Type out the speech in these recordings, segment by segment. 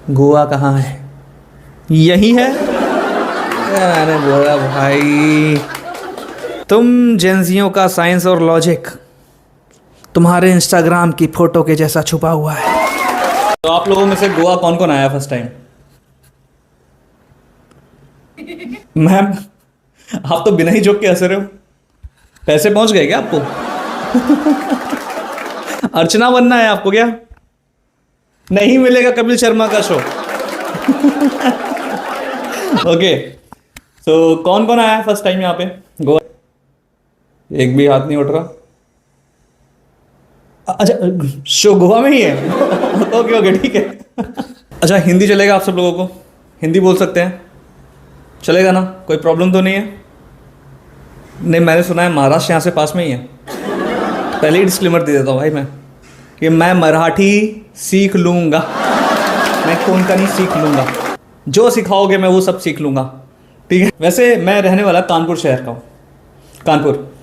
गोवा कहाँ है? यही है। मैंने बोला भाई, तुम जेंजियों का साइंस और लॉजिक तुम्हारे इंस्टाग्राम की फोटो के जैसा छुपा हुआ है। तो आप लोगों में से गोवा कौन कौन आया फर्स्ट टाइम? मैम, आप तो बिना ही जोक के हंस रहे हो। पैसे पहुंच गए क्या आपको? अर्चना बनना है आपको क्या? नहीं मिलेगा कपिल शर्मा का शो। ओके, तो कौन कौन आया फर्स्ट टाइम यहाँ पे गोवा? एक भी हाथ नहीं उठ रहा। अच्छा, शो गोवा में ही है। ओके ओके, ठीक है। अच्छा, हिंदी चलेगा आप सब लोगों को? हिंदी बोल सकते हैं? चलेगा ना? कोई प्रॉब्लम तो नहीं है? नहीं, मैंने सुना है महाराष्ट्र यहाँ से पास में ही है। पहले ही डिस्क्लेमर दे देता हूँ भाई मैं कि मैं मराठी सीख लूँगा, मैं कोंकणी सीख लूँगा, जो सिखाओगे मैं वो सब सीख लूँगा, ठीक है। वैसे मैं रहने वाला कानपुर शहर का हूँ। कानपुर,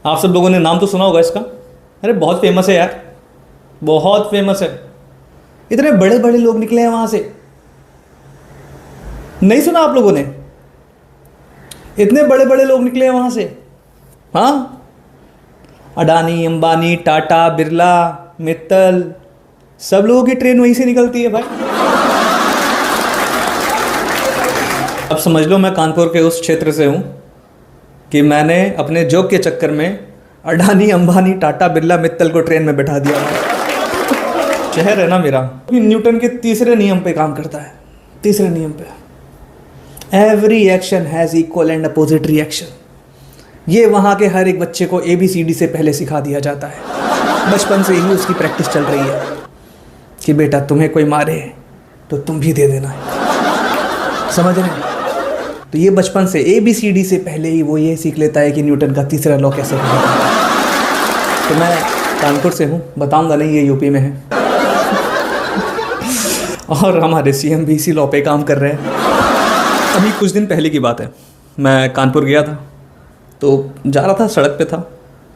आप सब लोगों ने नाम तो सुना होगा इसका। अरे बहुत फेमस है यार, बहुत फेमस है। इतने बड़े बड़े लोग निकले हैं वहाँ से। नहीं सुना आप लोगों ने? इतने बड़े बड़े लोग निकले हैं वहाँ से। हाँ, अडानी, अंबानी, टाटा, बिरला, मित्तल, सब लोगों की ट्रेन वहीं से निकलती है भाई। अब समझ लो मैं कानपुर के उस क्षेत्र से हूँ कि मैंने अपने जॉब के चक्कर में अडानी, अंबानी, टाटा, बिरला, मित्तल को ट्रेन में बैठा दिया। शहर है ना मेरा, न्यूटन के तीसरे नियम पे काम करता है। तीसरे नियम पे, every action has equal and opposite reaction. ये वहाँ के हर एक बच्चे को ABCD से पहले सिखा दिया जाता है। बचपन से ही उसकी प्रैक्टिस चल रही है कि बेटा तुम्हें कोई मारे तो तुम भी दे देना है, समझ रहे हैं? तो ये बचपन से ABCD से पहले ही वो ये सीख लेता है कि न्यूटन का तीसरा लॉ कैसे होता है। तो मैं कानपुर से हूँ, बताऊँगा नहीं ये यूपी में है। और हमारे CM भी इसी लॉ पे काम कर रहे हैं। अभी कुछ दिन पहले की बात है, मैं कानपुर गया था, तो जा रहा था, सड़क पे था,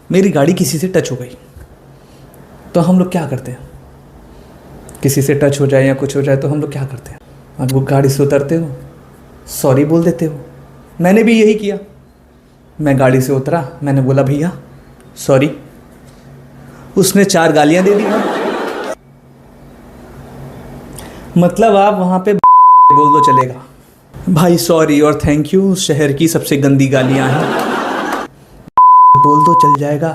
मेरी गाड़ी किसी से टच हो गई। तो हम लोग क्या करते हैं? किसी से टच हो जाए या कुछ हो जाए तो हम लोग क्या करते हैं? आप वो गाड़ी से उतरते हो, सॉरी बोल देते हो। मैंने भी यही किया। मैं गाड़ी से उतरा, मैंने बोला भैया सॉरी। उसने 4 गालियां दे दी। मतलब आप वहाँ पे बोल दो चलेगा भाई, सॉरी और थैंक यू शहर की सबसे गंदी गालियाँ हैं, बोल दो चल जाएगा।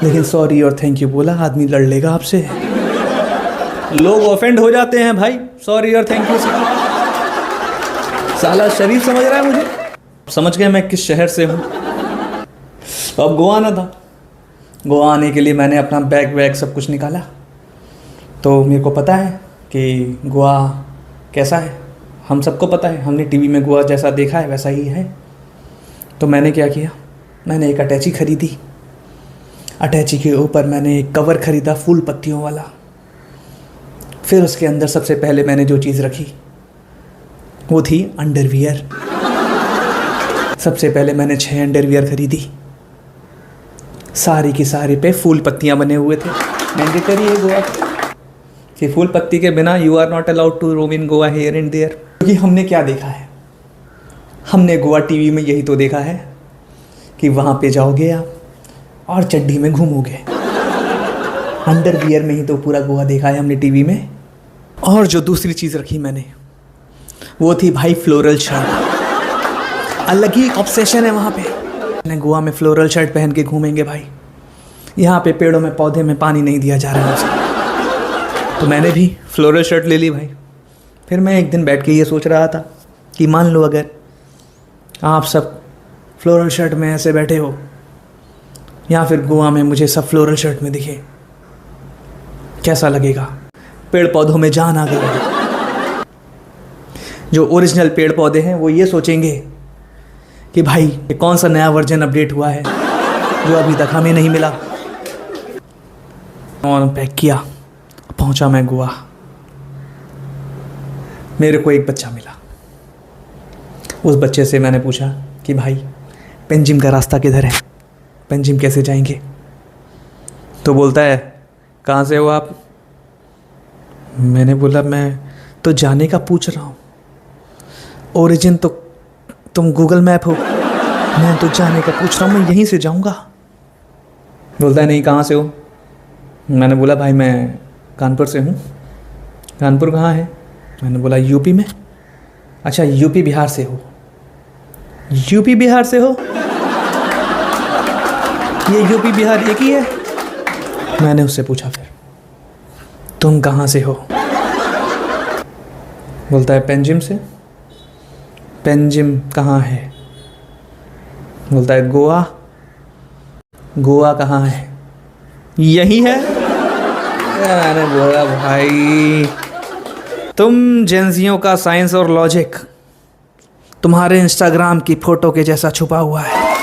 लेकिन सॉरी और थैंक यू बोला, आदमी लड़ लेगा आपसे। लोग ऑफेंड हो जाते हैं भाई सॉरी और थैंक यू से। साला शरीफ समझ रहा है मुझे। समझ गए मैं किस शहर से हूँ। अब गोवा आना था। गोवा आने के लिए मैंने अपना बैग वैग सब कुछ निकाला। तो मेरे को पता है कि गोवा कैसा है, हम सबको पता है, हमने टीवी में गोवा जैसा देखा है वैसा ही है। तो मैंने क्या किया, मैंने एक अटैची ख़रीदी। अटैची के ऊपर मैंने एक कवर ख़रीदा फूल पत्तियों वाला। फिर उसके अंदर सबसे पहले मैंने जो चीज़ रखी वो थी अंडरवियर। सबसे पहले मैंने 6 अंडरवियर ख़रीदी। सारी की सारी पे फूल पत्तियाँ बने हुए थे। मैंडेटरी है गोवा कि फूल पत्ती के बिना you are not allowed to roam in Goa here and there. क्योंकि हमने क्या देखा है, हमने गोवा टीवी में यही तो देखा है कि वहाँ पे जाओगे आप और चड्डी में घूमोगे। अंडरवियर में ही तो पूरा गोवा देखा है हमने टीवी में। और जो दूसरी चीज़ रखी मैंने वो थी भाई फ्लोरल शर्ट। अलग ही ऑब्सेशन है वहाँ पे। मैंने गोवा में फ्लोरल शर्ट पहन के घूमेंगे भाई। यहाँ पे पेड़ों में पौधे में पानी नहीं दिया जा रहा है उसे। तो मैंने भी फ्लोरल शर्ट ले ली भाई। फिर मैं एक दिन बैठ के ये सोच रहा था कि मान लो अगर आप सब फ्लोरल शर्ट में ऐसे बैठे हो या फिर गोवा में मुझे सब फ्लोरल शर्ट में दिखे, कैसा लगेगा? पेड़ पौधों में जान आ गई। जो ओरिजिनल पेड़ पौधे हैं वो ये सोचेंगे कि भाई ये कौन सा नया वर्जन अपडेट हुआ है जो अभी तक हमें नहीं मिला। और पैक किया, पहुंचा मैं गोवा। मेरे को एक बच्चा मिला। उस बच्चे से मैंने पूछा कि भाई पेंजिम का रास्ता किधर है, पेंजिम कैसे जाएंगे? तो बोलता है कहाँ से हो आप? मैंने बोला मैं तो जाने का पूछ रहा हूँ। ओरिजिन तो तुम गूगल मैप हो, मैं तो जाने का पूछ रहा हूँ, मैं यहीं से जाऊँगा। बोलता है नहीं, कहाँ से हो? मैंने बोला भाई मैं कानपुर से हूँ। कानपुर कहाँ है? मैंने बोला यूपी में। अच्छा यूपी बिहार से हो? यूपी बिहार से हो? ये यूपी बिहार एक ही है? मैंने उससे पूछा फिर तुम कहाँ से हो? बोलता है पेंजिम से। पेंजिम कहाँ है? बोलता है गोवा। गोवा कहाँ है? यही है। मैंने बोला भाई तुम जेंजियों का साइंस और लॉजिक तुम्हारे इंस्टाग्राम की फोटो के जैसा छुपा हुआ है।